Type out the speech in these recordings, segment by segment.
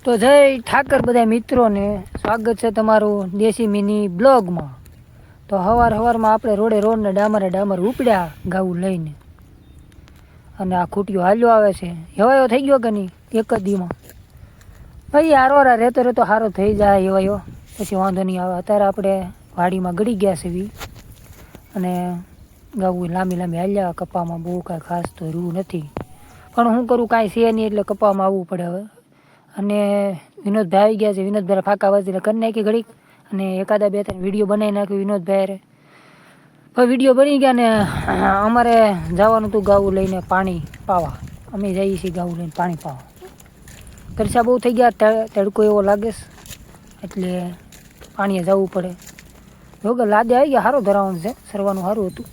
તો જય ઠાકર બધા મિત્રોને સ્વાગત છે તમારું દેશી મિની બ્લોગમાં। તો સવારમાં આપણે રોડને ડામર ઉપડ્યા ગાવું લઈને, અને આ ખૂટીઓ હાલ્યો આવે છે। હેવાયો થઈ ગયો કે નહીં એક જ દીમાં? ભાઈ આરોરા રહેતો સારો થઈ જાય હેવાયો, પછી વાંધો નહીં આવે। અત્યારે આપણે વાડીમાં ગળી ગયા છે અને ગાવું લાંબી હાલ્યા। કપામાં બહુ કાંઈ ખાસ તો રૂ નથી, પણ હું કરું કાંઈ છે નહીં એટલે કપામાં આવવું પડે હવે। અને વિનોદભાઈ આવી ગયા છે। વિનોદભાઈ ફાંકા વાજીને કરી નાખી ઘડીક, અને એકાદા બે ત્રણ વિડીયો બનાવી નાખ્યું વિનોદભાઈ। હવે વિડીયો બની ગયા ને અમારે જવાનું હતું ગાવું લઈને પાણી પાવા। અમે જઈએ છીએ ગાવું લઈને પાણી પાવા। તરસા બહુ થઈ ગયા, તડકો એવો લાગે છે એટલે પાણીએ જવું પડે। જો કે લાદે આવી ગયા, સારો ધરાવણ છે, સરવાનું સારું હતું।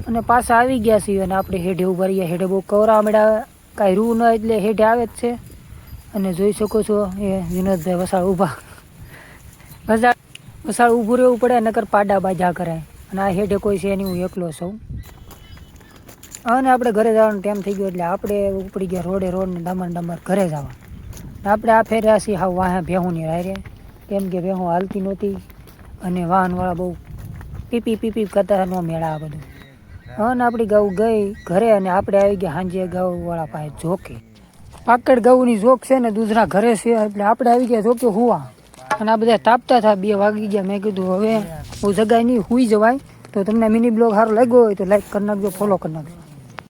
અને પાછા આવી ગયા છીએ અને આપણે હેઠે ઉભા રહીએ। હેઠે બહુ કવરા મળ્યા, કાંઈ રૂ ન એટલે હેઠે આવે જ છે। અને જોઈ શકો છો એ વિનોદભાઈ વસાળ ઊભા, વસાળ ઊભું રહેવું પડે, નકર પાડા બાજા કરાય। અને આ હેઠે કોઈ છે નહીં, હું એકલો છું। અને આપણે ઘરે જવાનો ટાઈમ થઈ ગયો એટલે આપણે ઉપડી ગયા રોડને ડામર ઘરે જવા। આપણે આ ફેર્યા છીએ હા વાહે ભેહુંની હારે, કેમ કે ભેહું હાલતી નહોતી અને વાહનવાળા બહુ પીપી કરતા ન મેળા આ બધું। અને આપણી ગાઉ ગઈ ઘરે અને આપણે આવી ગયા સાંજે ગાઉવાળા પાસે જોકે। પાકડ ગાઉની જોક છે ને દૂધના ઘરે છે એટલે આપણે આવી ગયા જોકે હુવા। અને આ બધા તાપતા હતા, 2 વાગી ગયા। મેં કીધું હવે બહુ જગાય નહીં, હુઈ જવાય। તો તમને મિની બ્લોગ સારો લાગ્યો હોય તો લાઈક કરી નાખજો, ફોલો કરી નાખજો।